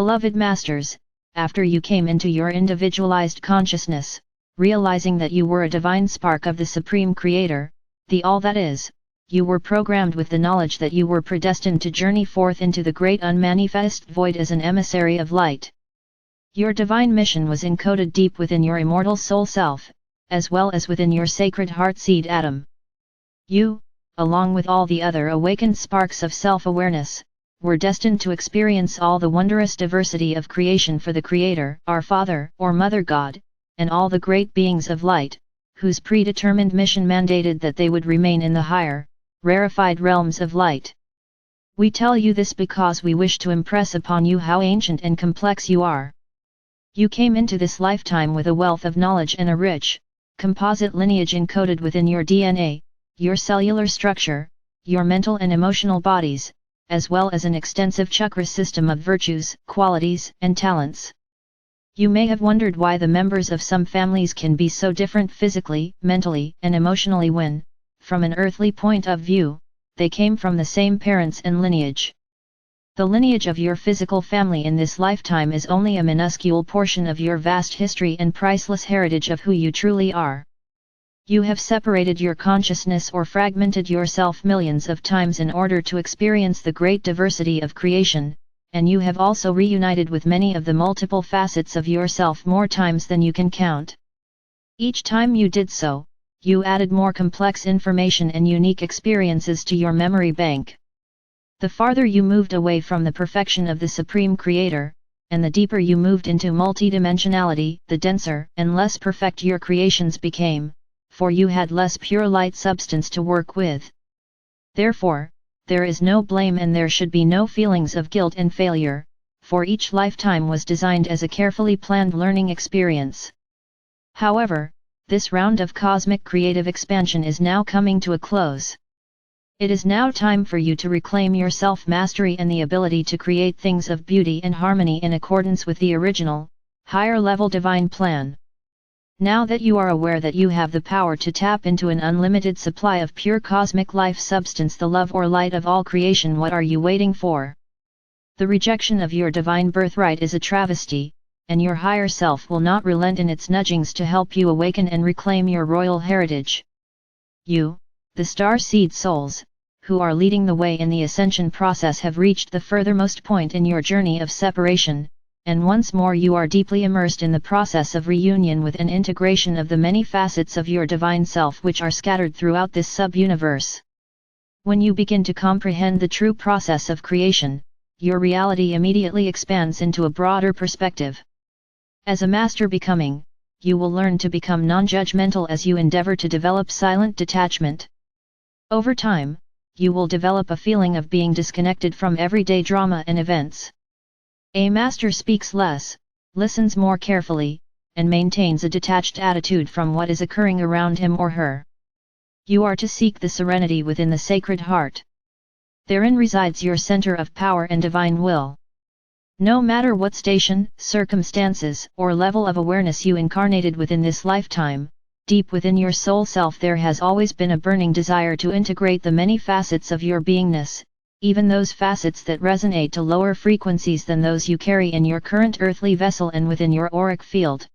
Beloved Masters, after you came into your individualized consciousness, realizing that you were a divine spark of the Supreme Creator, the All That Is, you were programmed with the knowledge that you were predestined to journey forth into the great unmanifest void as an emissary of light. Your divine mission was encoded deep within your immortal soul self, as well as within your sacred heart seed atom. You, along with all the other awakened sparks of self-awareness, were destined to experience all the wondrous diversity of creation for the Creator, our Father or Mother God, and all the great beings of light, whose predetermined mission mandated that they would remain in the higher, rarefied realms of light. We tell you this because we wish to impress upon you how ancient and complex you are. You came into this lifetime with a wealth of knowledge and a rich, composite lineage encoded within your DNA, your cellular structure, your mental and emotional bodies, as well as an extensive chakra system of virtues, qualities, and talents. You may have wondered why the members of some families can be so different physically, mentally, and emotionally when, from an earthly point of view, they came from the same parents and lineage. The lineage of your physical family in this lifetime is only a minuscule portion of your vast history and priceless heritage of who you truly are. You have separated your consciousness or fragmented yourself millions of times in order to experience the great diversity of creation, and you have also reunited with many of the multiple facets of yourself more times than you can count. Each time you did so, you added more complex information and unique experiences to your memory bank. The farther you moved away from the perfection of the Supreme Creator, and the deeper you moved into multidimensionality, the denser and less perfect your creations became, for you had less pure light substance to work with. Therefore, there is no blame and there should be no feelings of guilt and failure, for each lifetime was designed as a carefully planned learning experience. However, this round of cosmic creative expansion is now coming to a close. It is now time for you to reclaim your self-mastery and the ability to create things of beauty and harmony in accordance with the original, higher-level divine plan. Now that you are aware that you have the power to tap into an unlimited supply of pure cosmic life substance, the love or light of all creation, what are you waiting for? The rejection of your divine birthright is a travesty, and your higher self will not relent in its nudgings to help you awaken and reclaim your royal heritage. You, the star seed souls, who are leading the way in the ascension process, have reached the furthermost point in your journey of separation, and once more you are deeply immersed in the process of reunion with an integration of the many facets of your divine self which are scattered throughout this sub-universe. When you begin to comprehend the true process of creation, your reality immediately expands into a broader perspective. As a master becoming, you will learn to become non-judgmental as you endeavor to develop silent detachment. Over time, you will develop a feeling of being disconnected from everyday drama and events. A master speaks less, listens more carefully, and maintains a detached attitude from what is occurring around him or her. You are to seek the serenity within the Sacred Heart. Therein resides your center of power and divine will. No matter what station, circumstances, or level of awareness you incarnated within this lifetime, deep within your soul self there has always been a burning desire to integrate the many facets of your beingness, even those facets that resonate to lower frequencies than those you carry in your current earthly vessel and within your auric field.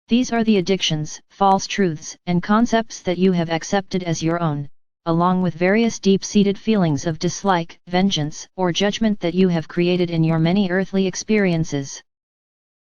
These are the addictions, false truths, and concepts that you have accepted as your own, along with various deep-seated feelings of dislike, vengeance, or judgment that you have created in your many earthly experiences.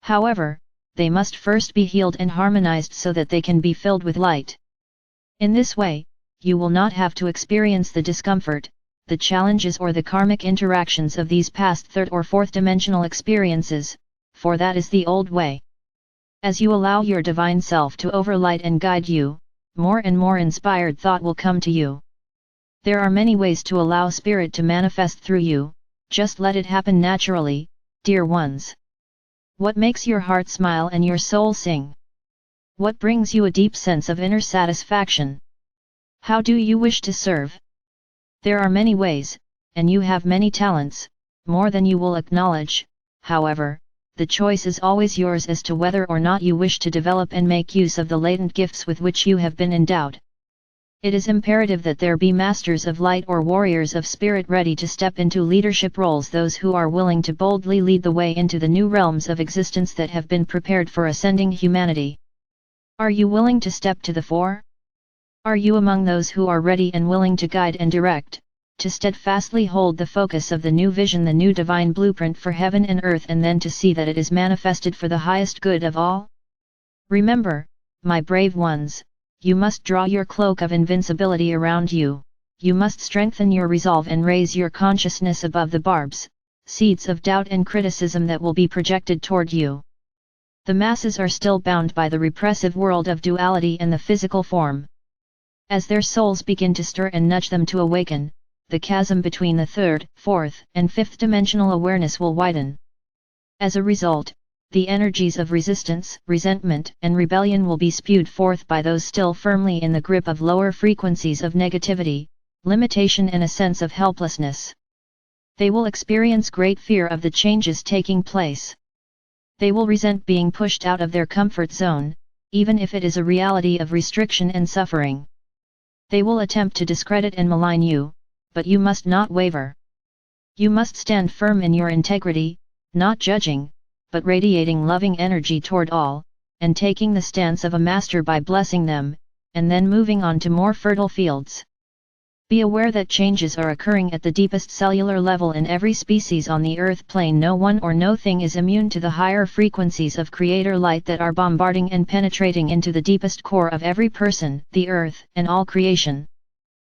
However, they must first be healed and harmonized so that they can be filled with light. In this way, you will not have to experience the discomfort, the challenges or the karmic interactions of these past third or fourth dimensional experiences, for that is the old way. As you allow your divine self to overlight and guide you, more and more inspired thought will come to you. There are many ways to allow spirit to manifest through you, just let it happen naturally, dear ones. What makes your heart smile and your soul sing? What brings you a deep sense of inner satisfaction? How do you wish to serve? There are many ways, and you have many talents, more than you will acknowledge. However, the choice is always yours as to whether or not you wish to develop and make use of the latent gifts with which you have been endowed. It is imperative that there be masters of light or warriors of spirit ready to step into leadership roles, those who are willing to boldly lead the way into the new realms of existence that have been prepared for ascending humanity. Are you willing to step to the fore? Are you among those who are ready and willing to guide and direct, to steadfastly hold the focus of the new vision, the new divine blueprint for heaven and earth, and then to see that it is manifested for the highest good of all? Remember, my brave ones, you must draw your cloak of invincibility around you, you must strengthen your resolve and raise your consciousness above the barbs, seeds of doubt and criticism that will be projected toward you. The masses are still bound by the repressive world of duality and the physical form. As their souls begin to stir and nudge them to awaken, the chasm between the third, fourth, and fifth dimensional awareness will widen. As a result, the energies of resistance, resentment, and rebellion will be spewed forth by those still firmly in the grip of lower frequencies of negativity, limitation, and a sense of helplessness. They will experience great fear of the changes taking place. They will resent being pushed out of their comfort zone, even if it is a reality of restriction and suffering. They will attempt to discredit and malign you, but you must not waver. You must stand firm in your integrity, not judging, but radiating loving energy toward all, and taking the stance of a master by blessing them, and then moving on to more fertile fields. Be aware that changes are occurring at the deepest cellular level in every species on the earth plane. No one or no thing is immune to the higher frequencies of creator light that are bombarding and penetrating into the deepest core of every person, the earth, and all creation.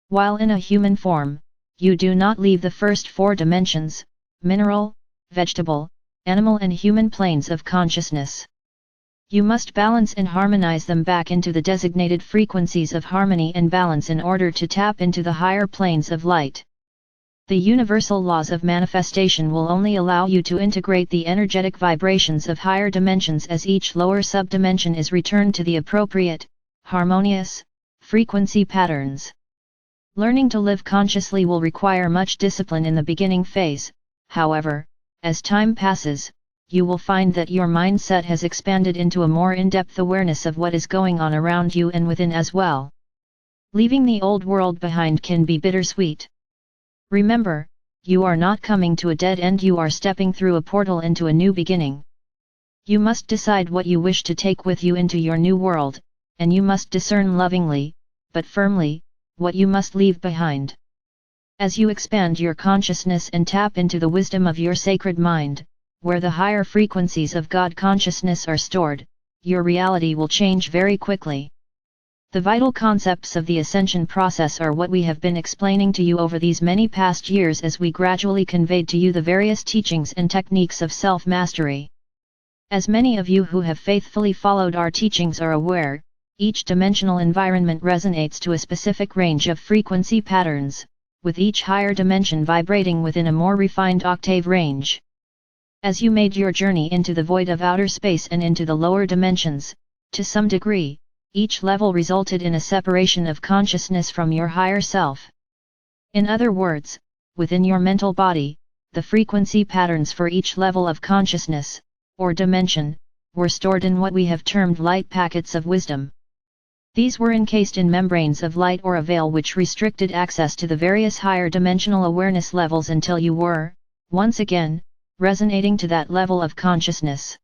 While in a human form, you do not leave the first four dimensions, mineral, vegetable, animal and human planes of consciousness. You must balance and harmonize them back into the designated frequencies of harmony and balance in order to tap into the higher planes of light. The universal laws of manifestation will only allow you to integrate the energetic vibrations of higher dimensions as each lower subdimension is returned to the appropriate, harmonious, frequency patterns. Learning to live consciously will require much discipline in the beginning phase, however. As time passes, you will find that your mindset has expanded into a more in-depth awareness of what is going on around you and within as well. Leaving the old world behind can be bittersweet. Remember, you are not coming to a dead end, you are stepping through a portal into a new beginning. You must decide what you wish to take with you into your new world, and you must discern lovingly, but firmly, what you must leave behind. As you expand your consciousness and tap into the wisdom of your sacred mind, where the higher frequencies of God consciousness are stored, your reality will change very quickly. The vital concepts of the ascension process are what we have been explaining to you over these many past years as we gradually conveyed to you the various teachings and techniques of self-mastery. As many of you who have faithfully followed our teachings are aware, each dimensional environment resonates to a specific range of frequency patterns, with each higher dimension vibrating within a more refined octave range. As you made your journey into the void of outer space and into the lower dimensions, to some degree, each level resulted in a separation of consciousness from your higher self. In other words, within your mental body, the frequency patterns for each level of consciousness, or dimension, were stored in what we have termed light packets of wisdom. These were encased in membranes of light or a veil which restricted access to the various higher dimensional awareness levels until you were, once again, resonating to that level of consciousness.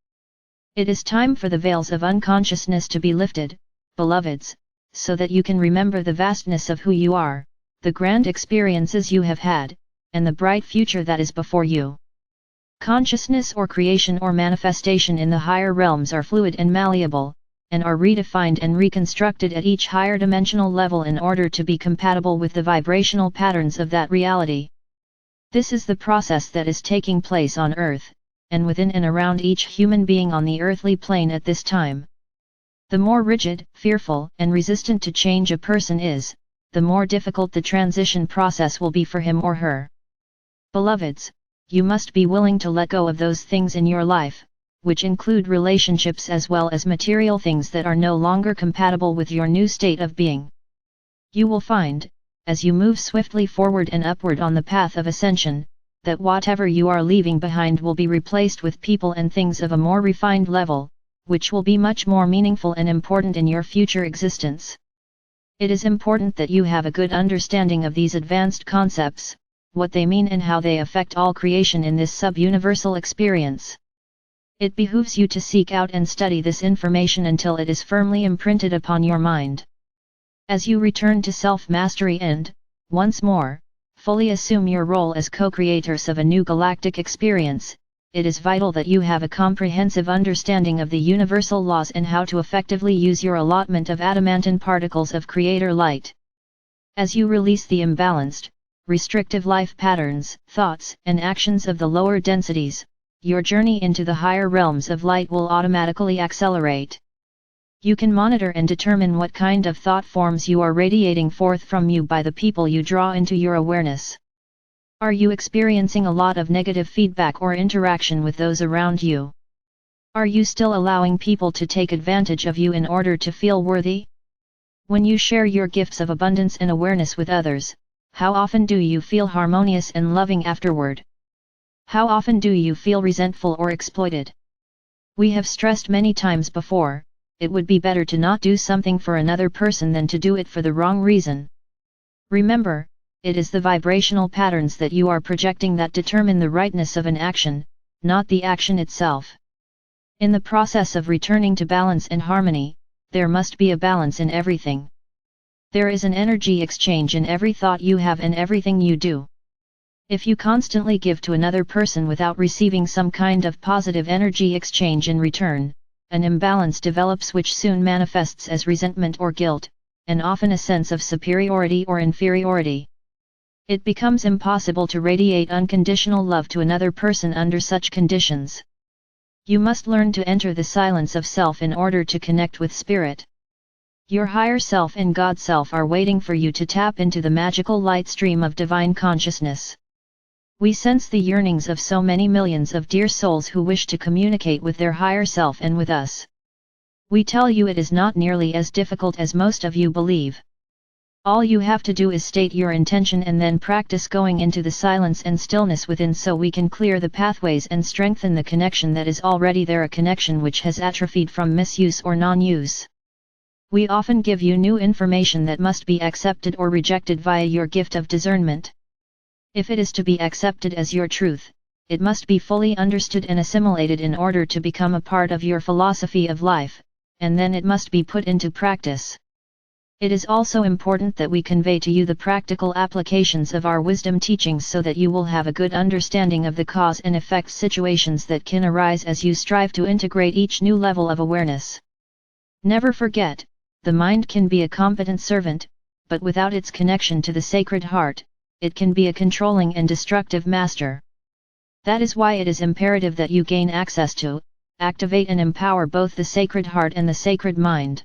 It is time for the veils of unconsciousness to be lifted, beloveds, so that you can remember the vastness of who you are, the grand experiences you have had, and the bright future that is before you. Consciousness or creation or manifestation in the higher realms are fluid and malleable, and are redefined and reconstructed at each higher dimensional level in order to be compatible with the vibrational patterns of that reality. This is the process that is taking place on Earth, and within and around each human being on the earthly plane at this time. The more rigid, fearful, and resistant to change a person is, the more difficult the transition process will be for him or her. Beloveds, you must be willing to let go of those things in your life, which include relationships as well as material things that are no longer compatible with your new state of being. You will find, as you move swiftly forward and upward on the path of ascension, that whatever you are leaving behind will be replaced with people and things of a more refined level, which will be much more meaningful and important in your future existence. It is important that you have a good understanding of these advanced concepts, what they mean and how they affect all creation in this sub-universal experience. It behooves you to seek out and study this information until it is firmly imprinted upon your mind. As you return to self-mastery and, once more, fully assume your role as co-creators of a new galactic experience, it is vital that you have a comprehensive understanding of the universal laws and how to effectively use your allotment of adamantine particles of creator light. As you release the imbalanced, restrictive life patterns, thoughts, and actions of the lower densities, your journey into the higher realms of light will automatically accelerate. You can monitor and determine what kind of thought forms you are radiating forth from you by the people you draw into your awareness. Are you experiencing a lot of negative feedback or interaction with those around you? Are you still allowing people to take advantage of you in order to feel worthy? When you share your gifts of abundance and awareness with others, how often do you feel harmonious and loving afterward? How often do you feel resentful or exploited? We have stressed many times before, it would be better to not do something for another person than to do it for the wrong reason. Remember, it is the vibrational patterns that you are projecting that determine the rightness of an action, not the action itself. In the process of returning to balance and harmony, there must be a balance in everything. There is an energy exchange in every thought you have and everything you do. If you constantly give to another person without receiving some kind of positive energy exchange in return, an imbalance develops which soon manifests as resentment or guilt, and often a sense of superiority or inferiority. It becomes impossible to radiate unconditional love to another person under such conditions. You must learn to enter the silence of self in order to connect with spirit. Your higher self and God self are waiting for you to tap into the magical light stream of divine consciousness. We sense the yearnings of so many millions of dear souls who wish to communicate with their higher self and with us. We tell you it is not nearly as difficult as most of you believe. All you have to do is state your intention and then practice going into the silence and stillness within so we can clear the pathways and strengthen the connection that is already there, a connection which has atrophied from misuse or non-use. We often give you new information that must be accepted or rejected via your gift of discernment. If it is to be accepted as your truth, it must be fully understood and assimilated in order to become a part of your philosophy of life, and then it must be put into practice. It is also important that we convey to you the practical applications of our wisdom teachings so that you will have a good understanding of the cause and effect situations that can arise as you strive to integrate each new level of awareness. Never forget, the mind can be a competent servant, but without its connection to the Sacred Heart, it can be a controlling and destructive master. That is why it is imperative that you gain access to, activate and empower both the Sacred Heart and the Sacred Mind.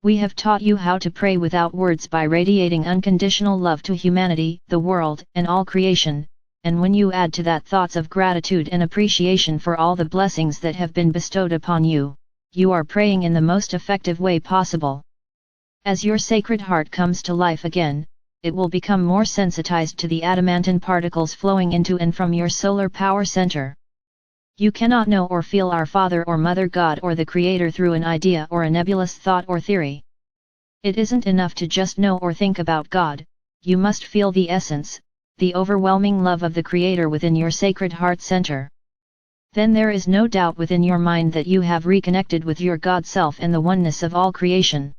We have taught you how to pray without words by radiating unconditional love to humanity, the world, and all creation, and when you add to that thoughts of gratitude and appreciation for all the blessings that have been bestowed upon you, you are praying in the most effective way possible. As your Sacred Heart comes to life again, it will become more sensitized to the adamantine particles flowing into and from your solar power center. You cannot know or feel our Father or Mother God or the Creator through an idea or a nebulous thought or theory. It isn't enough to just know or think about God, you must feel the essence, the overwhelming love of the Creator within your Sacred Heart center. Then there is no doubt within your mind that you have reconnected with your God Self and the oneness of all creation.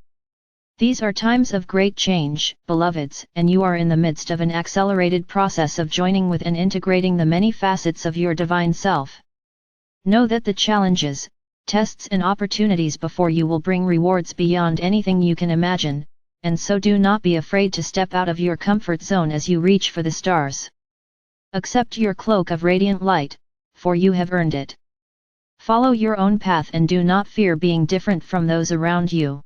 These are times of great change, beloveds, and you are in the midst of an accelerated process of joining with and integrating the many facets of your divine self. Know that the challenges, tests and opportunities before you will bring rewards beyond anything you can imagine, and so do not be afraid to step out of your comfort zone as you reach for the stars. Accept your cloak of radiant light, for you have earned it. Follow your own path and do not fear being different from those around you.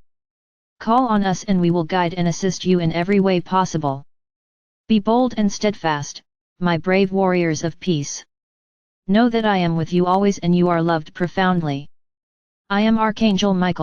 Call on us and we will guide and assist you in every way possible. Be bold and steadfast, my brave warriors of peace. Know that I am with you always and you are loved profoundly. I am Archangel Michael.